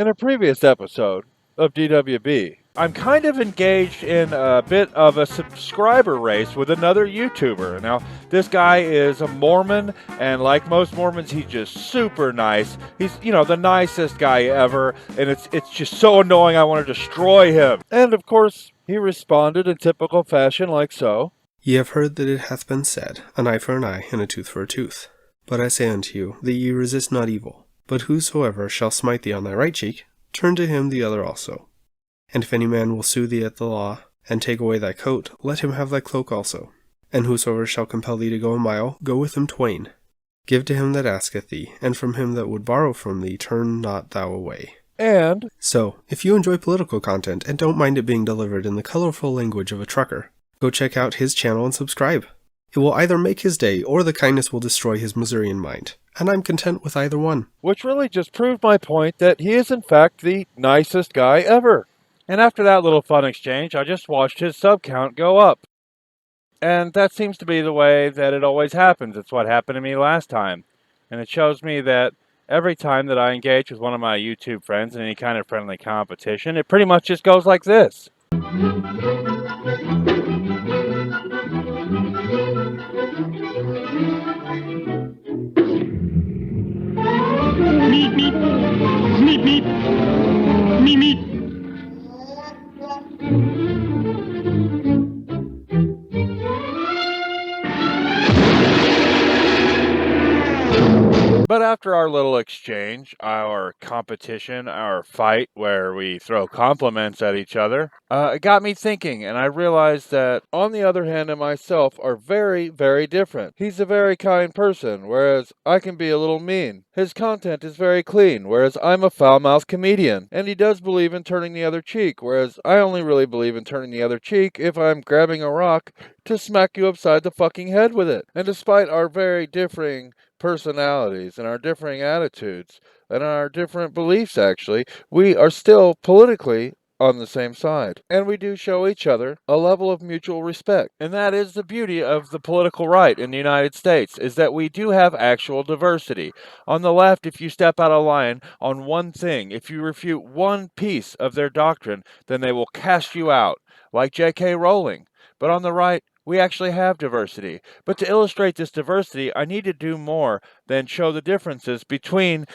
In a previous episode of DWB, I'm kind of engaged in a bit of a subscriber race with another YouTuber. Now, this guy is a Mormon, and like most Mormons, he's just super nice. He's, the nicest guy ever, and it's just so annoying I want to destroy him. And of course, he responded in typical fashion like so. Ye have heard that it hath been said, an eye for an eye, and a tooth for a tooth. But I say unto you, that ye resist not evil. But whosoever shall smite thee on thy right cheek, turn to him the other also. And if any man will sue thee at the law, and take away thy coat, let him have thy cloak also. And whosoever shall compel thee to go a mile, go with him twain. Give to him that asketh thee, and from him that would borrow from thee turn not thou away. And so, if you enjoy political content and don't mind it being delivered in the colorful language of a trucker, go check out his channel and subscribe. It will either make his day, or the kindness will destroy his Missourian mind. And I'm content with either one. Which really just proved my point that he is in fact the nicest guy ever. And after that little fun exchange, I just watched his sub count go up. And that seems to be the way that it always happens. It's what happened to me last time. And it shows me that every time that I engage with one of my YouTube friends in any kind of friendly competition, it pretty much just goes like this. Meep, meep, meep, meep, meep, meep. But after our little exchange, our competition, our fight where we throw compliments at each other, it got me thinking, and I realized that on the other hand and myself are very, very different. He's a very kind person, whereas I can be a little mean. His content is very clean, whereas I'm a foul-mouthed comedian. And he does believe in turning the other cheek, whereas I only really believe in turning the other cheek if I'm grabbing a rock to smack you upside the fucking head with it. And despite our very differing personalities and our differing attitudes and our different beliefs, actually, we are still politically on the same side. And we do show each other a level of mutual respect. And that is the beauty of the political right in the United States, is that we do have actual diversity. On the left, if you step out of line on one thing, if you refute one piece of their doctrine, then they will cast you out, like J.K. Rowling. But on the right, we actually have diversity. But to illustrate this diversity, I need to do more than show the differences between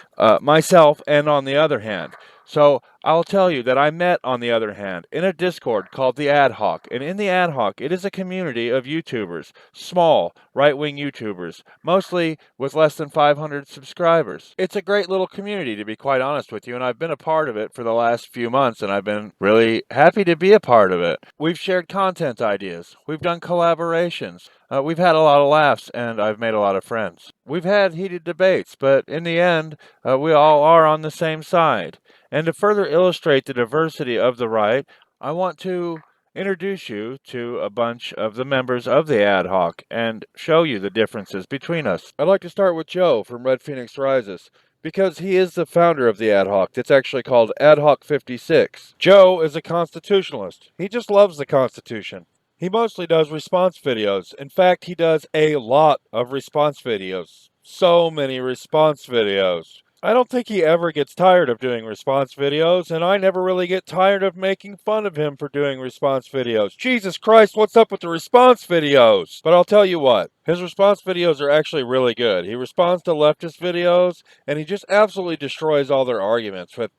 myself and on the other hand. So I'll tell you that I met, on the other hand, in a Discord called the AdHoc. And in the AdHoc, it is a community of YouTubers, small, right-wing YouTubers, mostly with less than 500 subscribers. It's a great little community, to be quite honest with you, and I've been a part of it for the last few months, and I've been really happy to be a part of it. We've shared content ideas. We've done collaborations. We've had a lot of laughs, and I've made a lot of friends. We've had heated debates, but in the end, we all are on the same side. And to further illustrate the diversity of the right, I want to introduce you to a bunch of the members of the AdHoc and show you the differences between us. I'd like to start with Joe from Red Phoenix Rises, because he is the founder of the AdHoc. It's actually called AdHoc56. Joe is a constitutionalist. He just loves the Constitution. He mostly does response videos. In fact, he does a lot of response videos. So many response videos. I don't think he ever gets tired of doing response videos, and I never really get tired of making fun of him for doing response videos. Jesus Christ, what's up with the response videos? But I'll tell you what, his response videos are actually really good. He responds to leftist videos, and he just absolutely destroys all their arguments with,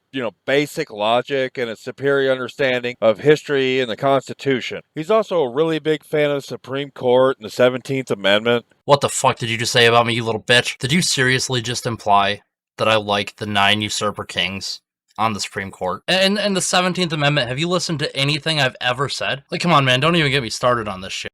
basic logic and a superior understanding of history and the Constitution. He's also a really big fan of the Supreme Court and the 17th Amendment. What the fuck did you just say about me, you little bitch? Did you seriously just imply that I like the 9 usurper kings on the Supreme Court? And the 17th Amendment, have you listened to anything I've ever said? Like, come on, man, don't even get me started on this shit.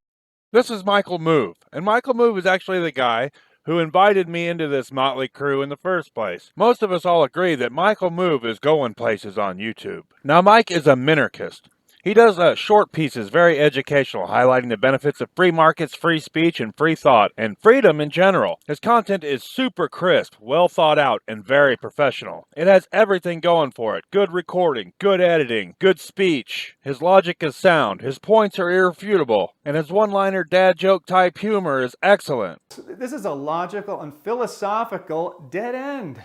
This is Michael Move, and Michael Move is actually the guy who invited me into this motley crew in the first place. Most of us all agree that Michael Move is going places on YouTube. Now, Mike is a minarchist. He does short pieces, very educational, highlighting the benefits of free markets, free speech, and free thought, and freedom in general. His content is super crisp, well thought out, and very professional. It has everything going for it. Good recording, good editing, good speech. His logic is sound, his points are irrefutable, and his one-liner dad joke type humor is excellent. This is a logical and philosophical dead end.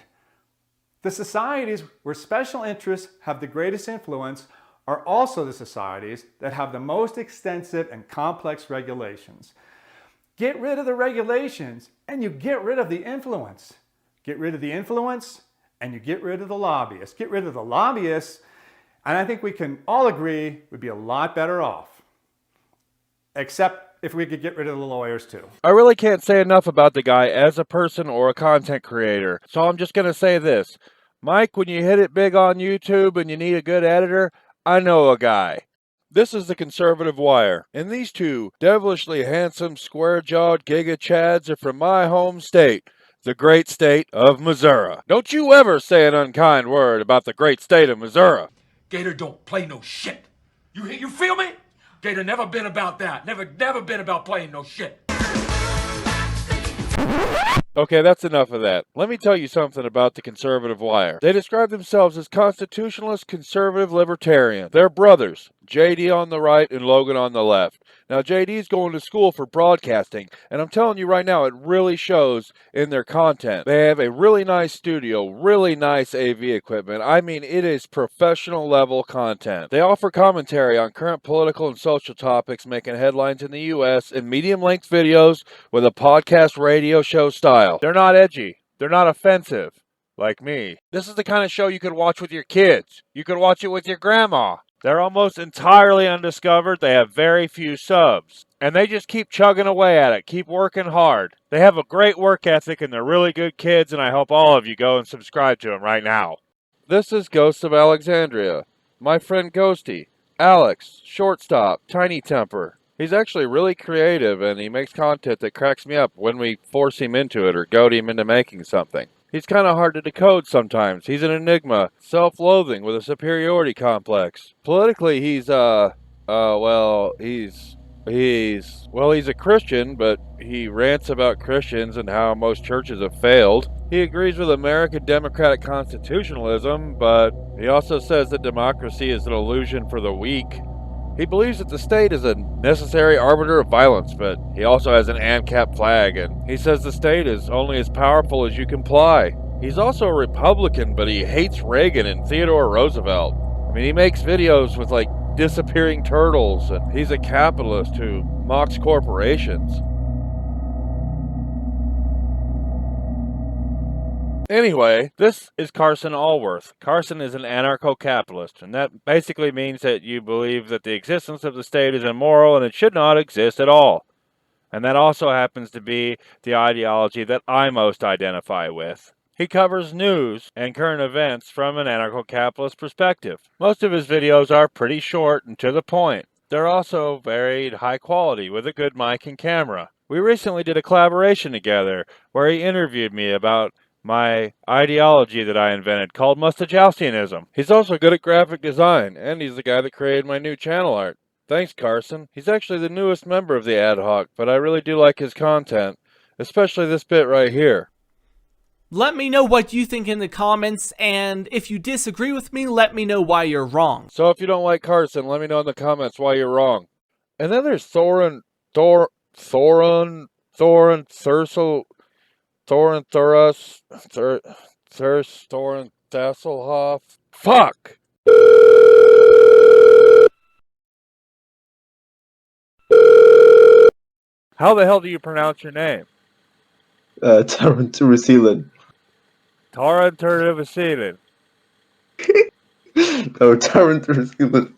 The societies where special interests have the greatest influence are also the societies that have the most extensive and complex regulations. Get rid of the regulations and you get rid of the influence. Get rid of the influence and you get rid of the lobbyists. Get rid of the lobbyists and I think we can all agree we'd be a lot better off. Except if we could get rid of the lawyers too. I really can't say enough about the guy as a person or a content creator, so I'm just going to say this. Mike, when you hit it big on YouTube and you need a good editor, I know a guy. This is the Conservative Wire, and these two devilishly handsome, square-jawed Giga Chads are from my home state, the great state of Missouri. Don't you ever say an unkind word about the great state of Missouri. Gator don't play no shit. You feel me? Gator never been about that. Never been about playing no shit. Okay, that's enough of that. Let me tell you something about the Conservative Wire. They describe themselves as constitutionalist, conservative, libertarian. They're brothers, JD on the right and Logan on the left. Now, JD's going to school for broadcasting, and I'm telling you right now, it really shows in their content. They have a really nice studio, really nice AV equipment. I mean, it is professional level content. They offer commentary on current political and social topics, making headlines in the U.S. in medium-length videos with a podcast radio show style. They're not edgy. They're not offensive, like me. This is the kind of show you could watch with your kids. You could watch it with your grandma. They're almost entirely undiscovered. They have very few subs. And they just keep chugging away at it, keep working hard. They have a great work ethic and they're really good kids, and I hope all of you go and subscribe to them right now. This is Ghosts of Alexandria. My friend Ghosty. Alex, shortstop, tiny temper. He's actually really creative and he makes content that cracks me up when we force him into it or goad him into making something. He's kind of hard to decode sometimes. He's an enigma, self-loathing with a superiority complex. Politically, he's a Christian, but he rants about Christians and how most churches have failed. He agrees with American democratic constitutionalism, but he also says that democracy is an illusion for the weak. He believes that the state is a necessary arbiter of violence, but he also has an ANCAP flag, and he says the state is only as powerful as you comply. He's also a Republican, but he hates Reagan and Theodore Roosevelt. I mean, he makes videos with, like, disappearing turtles, and he's a capitalist who mocks corporations. Anyway, this is Carson Allworth. Carson is an anarcho-capitalist, and that basically means that you believe that the existence of the state is immoral and it should not exist at all. And that also happens to be the ideology that I most identify with. He covers news and current events from an anarcho-capitalist perspective. Most of his videos are pretty short and to the point. They're also very high quality with a good mic and camera. We recently did a collaboration together where he interviewed me about my ideology that I invented called Mustachausianism. He's also good at graphic design, and he's the guy that created my new channel art. Thanks, Carson. He's actually the newest member of the AdHoc, but I really do like his content, especially this bit right here. Let me know what you think in the comments, and if you disagree with me, let me know why you're wrong. So if you don't like Carson, let me know in the comments why you're wrong. And then there's Thorin Thasselhoff. Fuck! How the hell do you pronounce your name? Taranturacilin. Taranturacilin. No, Taranturacilin.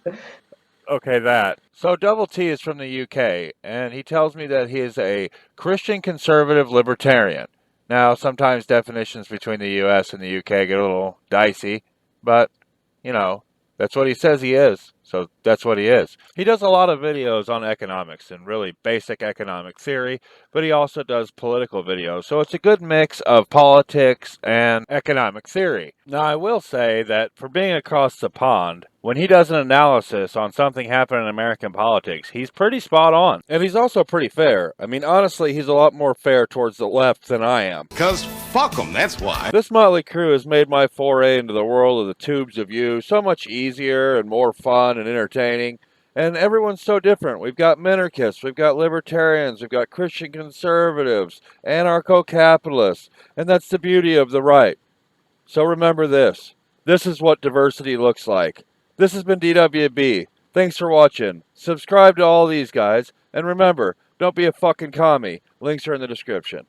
Okay, that. So Double T is from the UK, and he tells me that he is a Christian conservative libertarian. Now, sometimes definitions between the US and the UK get a little dicey, but, you know, that's what he says he is. So that's what he is. He does a lot of videos on economics and really basic economic theory, but he also does political videos. So it's a good mix of politics and economic theory. Now, I will say that for being across the pond, when he does an analysis on something happening in American politics, he's pretty spot on. And he's also pretty fair. I mean, honestly, he's a lot more fair towards the left than I am. 'Cause fuck 'em, that's why. This motley crew has made my foray into the world of the tubes of you so much easier and more fun and entertaining. And everyone's so different. We've got minarchists, we've got libertarians, we've got Christian conservatives, anarcho-capitalists. And that's the beauty of the right. So remember this. This is what diversity looks like. This has been DWB. Thanks for watching. Subscribe to all these guys. And remember, don't be a fucking commie. Links are in the description.